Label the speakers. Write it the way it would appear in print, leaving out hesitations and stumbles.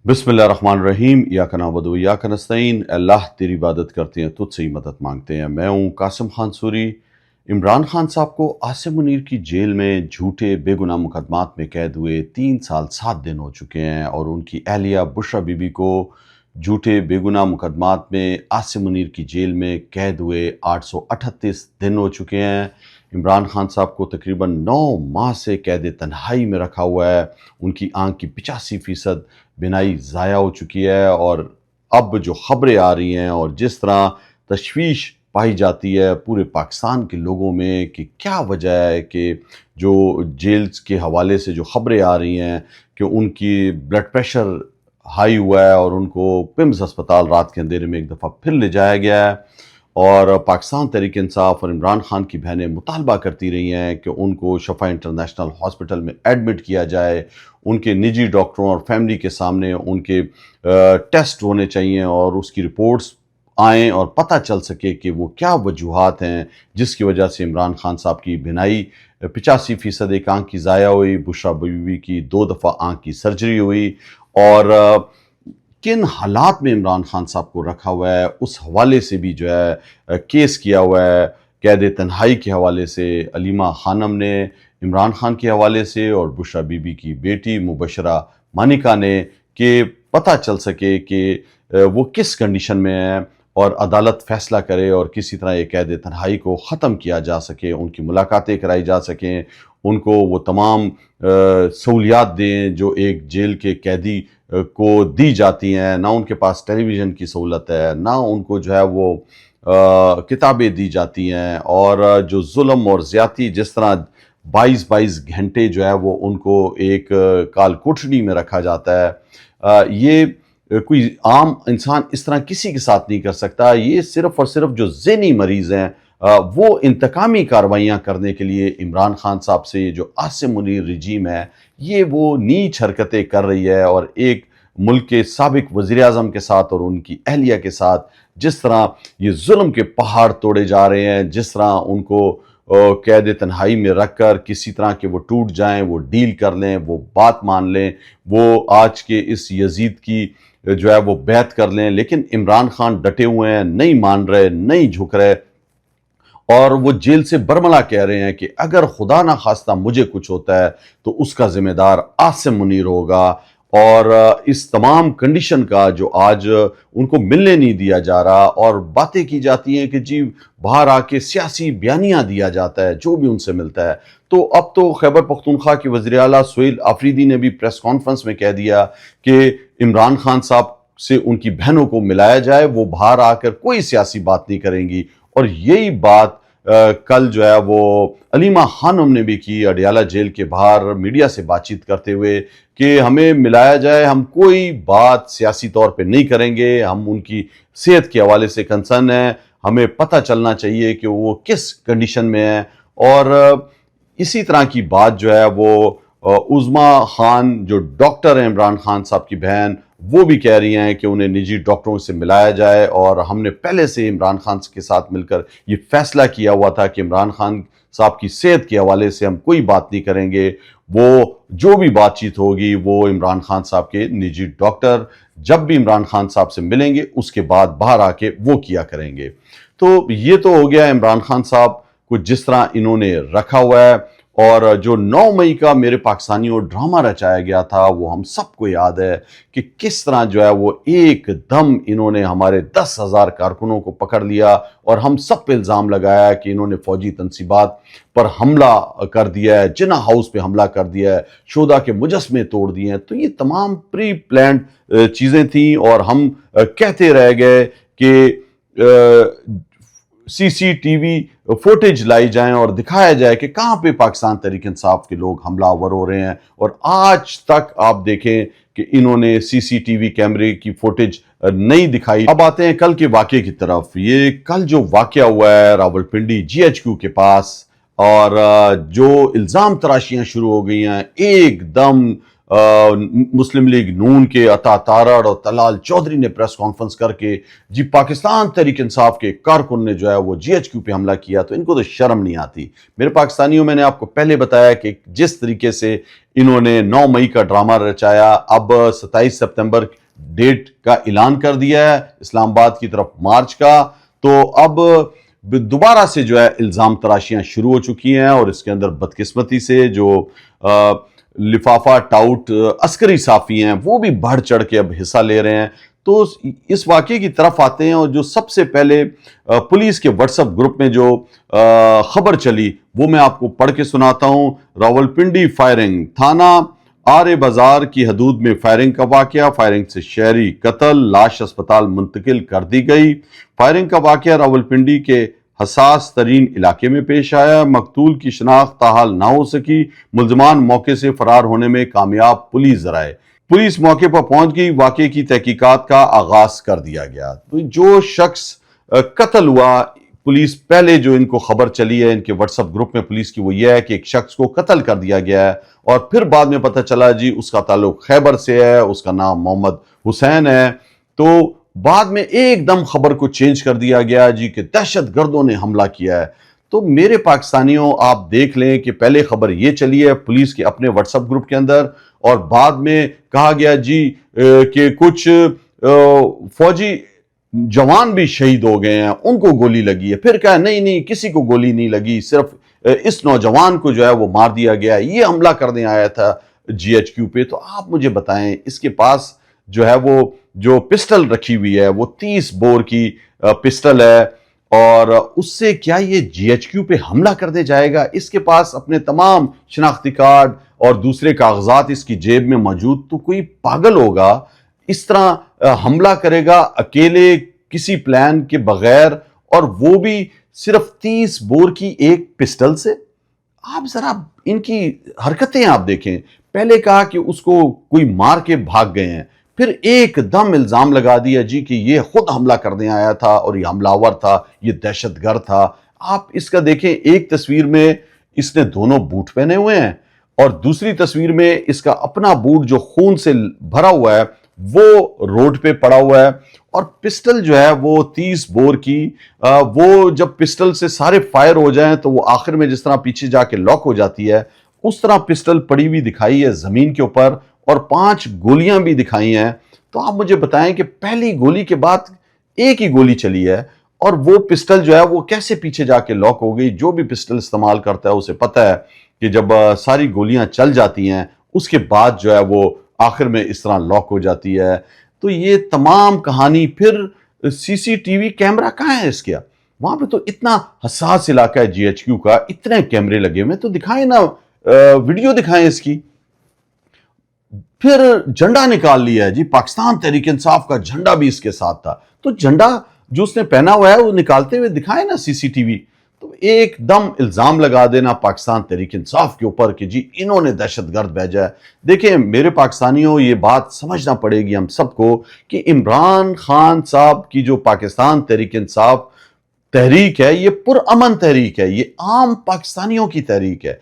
Speaker 1: बिस्मिल्लाहिर्रहमानिर्रहीम इय्याका नअबुदु व इय्याका नस्तईन। अल्लाह तेरी इबादत करते हैं, तुझसे ही मदद मांगते हैं। मैं हूँ कासिम खान सूरी। इमरान खान साहब को आसिम मुनीर की जेल में झूठे बेगुनाह मुकदमात में कैद हुए 3 साल 7 दिन हो चुके हैं और उनकी अहलिया बुशरा बीबी को झूठे बेगुनाह मुकदमात में आसिम मुनीर की जेल में कैद हुए 838 दिन हो चुके हैं। इमरान खान साहब को तकरीबन 9 माह से कैद तन्हाई में रखा हुआ है। उनकी आंख की 85% बिनाई ज़ाया हो चुकी है और अब जो ख़बरें आ रही हैं और जिस तरह तशवीश पाई जाती है पूरे पाकिस्तान के लोगों में कि क्या वजह है कि जो जेल्स के हवाले से जो ख़बरें आ रही हैं कि उनकी ब्लड प्रेशर हाई हुआ है और उनको पिम्स अस्पताल रात के अंधेरे में एक दफ़ा फिर ले जाया गया है। और पाकिस्तान तहरीक इंसाफ और इमरान खान की बहनें मुतालबा करती रही हैं कि उनको शफा इंटरनेशनल हॉस्पिटल में एडमिट किया जाए, उनके निजी डॉक्टरों और फैमिली के सामने उनके टेस्ट होने चाहिए और उसकी रिपोर्ट्स आएँ और पता चल सके कि वो क्या वजूहात हैं जिसकी वजह से इमरान खान साहब की बिनाई 85% एक आंख की ज़ाया हुई, बुशरा बीबी की 2 दफ़ा आंख की सर्जरी हुई और किन हालात में इमरान खान साहब को रखा हुआ है उस हवाले से भी जो है केस किया हुआ है। कैद तन्हाई के हवाले से अलीमा खानम ने इमरान खान के हवाले से और बुशरा बीबी की बेटी मुबशरा मानिका ने कि पता चल सके कि वो किस कंडीशन में है और अदालत फैसला करे और किसी तरह ये कैद तन्हाई को ख़त्म किया जा सके, उनकी मुलाकातें कराई जा सकें, उनको वो तमाम सहूलियात दें जो एक जेल के कैदी को दी जाती हैं। ना उनके पास टेलीविज़न की सहूलत है, ना उनको जो है वो किताबें दी जाती हैं और जो जुल्म और ज़्यादती जिस तरह 22-22 घंटे जो है वो उनको एक काल कोठरी में रखा जाता है, ये कोई आम इंसान इस तरह किसी के साथ नहीं कर सकता। ये सिर्फ़ और सिर्फ जो ज़हनी मरीज़ हैं वो इंतकामी कार्रवाइयाँ करने के लिए इमरान खान साहब से जो आसिम मुनीर रजीम है ये वो नीच हरकतें कर रही है और एक मुल्क के साबिक वज़ीर-ए-आज़म के साथ और उनकी अहलिया के साथ जिस तरह ये जुल्म के पहाड़ तोड़े जा रहे हैं, जिस तरह उनको कैद तन्हाई में रख कर किसी तरह के वो टूट जाएं, वो डील कर लें, वो बात मान लें, वो आज के इस यजीद की जो है वो बैत कर लें, लेकिन इमरान खान डटे हुए हैं, नहीं मान रहे, नहीं झुक रहे और वो जेल से बरमला कह रहे हैं कि अगर खुदा ना खास्ता मुझे कुछ होता है तो उसका जिम्मेदार आसिम मुनीर होगा। और इस तमाम कंडीशन का जो आज उनको मिलने नहीं दिया जा रहा और बातें की जाती हैं कि जी बाहर आके सियासी बयानियां दिया जाता है जो भी उनसे मिलता है। तो अब तो खैबर पख्तूनख्वा के वज़ीर आला सुहेल आफरीदी ने भी प्रेस कॉन्फ्रेंस में कह दिया कि इमरान खान साहब से उनकी बहनों को मिलाया जाए, वो बाहर आकर कोई सियासी बात नहीं करेंगी। और यही बात कल जो है वो अलीमा खानम ने भी की अडियाला जेल के बाहर मीडिया से बातचीत करते हुए कि हमें मिलाया जाए, हम कोई बात सियासी तौर पे नहीं करेंगे, हम उनकी सेहत के हवाले से कंसर्न है, हमें पता चलना चाहिए कि वो किस कंडीशन में है। और इसी तरह की बात जो है वो उज़मा खान जो डॉक्टर हैं इमरान खान साहब की बहन, वो भी कह रही हैं कि उन्हें निजी डॉक्टरों से मिलाया जाए और हमने पहले से इमरान खान के साथ मिलकर ये फैसला किया हुआ था कि इमरान खान साहब की सेहत के हवाले से हम कोई बात नहीं करेंगे, वो जो भी बातचीत होगी वो इमरान खान साहब के निजी डॉक्टर जब भी इमरान खान साहब से मिलेंगे उसके बाद बाहर आके वो किया करेंगे। तो ये तो हो गया इमरान खान साहब को जिस तरह इन्होंने रखा हुआ है। और जो 9 मई का मेरे पाकिस्तानियों ड्रामा रचाया गया था वो हम सबको याद है कि किस तरह जो है वो एकदम इन्होंने हमारे 10,000 कारकुनों को पकड़ लिया और हम सब पे इल्ज़ाम लगाया कि इन्होंने फौजी तनसीबात पर हमला कर दिया है, जिन्ना हाउस पे हमला कर दिया है, शोधा के मुजस्मे तोड़ दिए हैं। तो ये तमाम प्री प्लान्ड चीज़ें थी और हम कहते रह गए कि सीसीटीवी फुटेज लाई जाएं और दिखाया जाए कि कहां पे पाकिस्तान तहरीक इंसाफ के लोग हमलावर हो रहे हैं। और आज तक आप देखें कि इन्होंने सीसीटीवी कैमरे की फुटेज नहीं दिखाई। अब आते हैं कल के वाकये की तरफ। ये कल जो वाकया हुआ है रावलपिंडी जीएचक्यू के पास और जो इल्ज़ाम तराशियां शुरू हो गई हैं एकदम मुस्लिम लीग नून के अता तारड़ और तलाल चौधरी ने प्रेस कॉन्फ्रेंस करके जी पाकिस्तान तहरीक इंसाफ के कारकुन ने जो है वो जीएचक्यू पे हमला किया, तो इनको तो शर्म नहीं आती। मेरे पाकिस्तानियों, मैंने आपको पहले बताया कि जिस तरीके से انہوں نے 9 مئی کا ڈرامہ رچایا، اب 27 سپتمبر ڈیٹ کا اعلان کر دیا ہے اسلام آباد کی طرف مارچ کا، تو اب دوبارہ سے جو ہے الزام تراشیاں شروع ہو چکی ہیں، اور اس کے اندر بدقسمتی سے جو لفافہ ٹاؤٹ عسکری صحافی ہیں وہ بھی بڑھ چڑھ کے اب حصہ لے رہے ہیں۔ تو اس واقعے کی طرف آتے ہیں، اور جو سب سے پہلے پولیس کے واٹس ایپ گروپ میں جو خبر چلی وہ میں آپ کو پڑھ کے سناتا ہوں۔ راولپنڈی فائرنگ، تھانہ آرے بازار کی حدود میں فائرنگ کا واقعہ، فائرنگ سے شہری قتل، لاش اسپتال منتقل کر دی گئی۔ فائرنگ کا واقعہ راولپنڈی کے حساس ترین علاقے میں پیش آیا، مقتول کی شناخت تاحال نہ ہو سکی، ملزمان موقع سے فرار ہونے میں کامیاب، پولیس ذرائع۔ پولیس موقع پر پہنچ گئی، واقعے کی تحقیقات کا آغاز کر دیا گیا۔ تو جو شخص قتل ہوا، پولیس پہلے جو ان کو خبر چلی ہے ان کے واٹس ایپ گروپ میں پولیس کی، وہ یہ ہے کہ ایک شخص کو قتل کر دیا گیا ہے، اور پھر بعد میں پتہ چلا جی اس کا تعلق خیبر سے ہے، اس کا نام محمد حسین ہے۔ تو بعد میں ایک دم خبر کو چینج کر دیا گیا جی کہ دہشت گردوں نے حملہ کیا ہے۔ تو میرے پاکستانیوں، آپ دیکھ لیں کہ پہلے خبر یہ چلی ہے پولیس کے اپنے واٹس ایپ گروپ کے اندر، اور بعد میں کہا گیا جی کہ کچھ فوجی جوان بھی شہید ہو گئے ہیں، ان کو گولی لگی ہے، پھر کہا نہیں کسی کو گولی نہیں لگی، صرف اس نوجوان کو جو ہے وہ مار دیا گیا، یہ حملہ کرنے آیا تھا جی ایچ کیو پہ۔ تو آپ مجھے بتائیں، اس کے پاس جو ہے وہ جو پسٹل رکھی ہوئی ہے وہ 30 بور کی پسٹل ہے، اور اس سے کیا یہ جی ایچ کیو پہ حملہ کرنے جائے گا؟ اس کے پاس اپنے تمام شناختی کارڈ اور دوسرے کاغذات اس کی جیب میں موجود، تو کوئی پاگل ہوگا اس طرح حملہ کرے گا اکیلے کسی پلان کے بغیر، اور وہ بھی صرف 30 بور کی ایک پسٹل سے؟ آپ ذرا ان کی حرکتیں آپ دیکھیں، پہلے کہا کہ اس کو کوئی مار کے بھاگ گئے ہیں، پھر ایک دم الزام لگا دیا جی کہ یہ خود حملہ کرنے آیا تھا اور یہ حملہ آور تھا، یہ دہشت گرد تھا۔ آپ اس کا دیکھیں، ایک تصویر میں اس نے دونوں بوٹ پہنے ہوئے ہیں، اور دوسری تصویر میں اس کا اپنا بوٹ جو خون سے بھرا ہوا ہے وہ روڈ پہ پڑا ہوا ہے، اور پسٹل جو ہے وہ 30 بور کی، وہ جب پسٹل سے سارے فائر ہو جائیں تو وہ آخر میں جس طرح پیچھے جا کے لاک ہو جاتی ہے، اس طرح پسٹل پڑی ہوئی دکھائی ہے زمین کے اوپر، اور 5 گولیاں بھی دکھائی ہیں۔ تو آپ مجھے بتائیں کہ پہلی گولی کے بعد ایک ہی گولی چلی ہے، اور وہ پسٹل جو ہے وہ کیسے پیچھے جا کے لاک ہو گئی؟ جو بھی پسٹل استعمال کرتا ہے اسے پتہ ہے کہ جب ساری گولیاں چل جاتی ہیں اس کے بعد جو ہے وہ آخر میں اس طرح لاک ہو جاتی ہے۔ تو یہ تمام کہانی، پھر سی سی ٹی وی کیمرہ کہاں ہے اس کا؟ وہاں پہ تو اتنا حساس علاقہ ہے جی ایچ کیو کا، اتنے کیمرے لگے ہوئے، تو دکھائیں نا، ویڈیو دکھائیں اس کی۔ پھر جھنڈا نکال لیا ہے جی، پاکستان تحریک انصاف کا جھنڈا بھی اس کے ساتھ تھا، تو جھنڈا جو اس نے پہنا ہوا ہے وہ نکالتے ہوئے دکھائیں نا سی سی ٹی وی۔ تو ایک دم الزام لگا دینا پاکستان تحریک انصاف کے اوپر کہ جی انہوں نے دہشت گرد بھیجا ہے۔ دیکھیں میرے پاکستانیوں، یہ بات سمجھنا پڑے گی ہم سب کو کہ عمران خان صاحب کی جو پاکستان تحریک انصاف تحریک ہے، یہ پرامن تحریک ہے، یہ عام پاکستانیوں کی تحریک ہے۔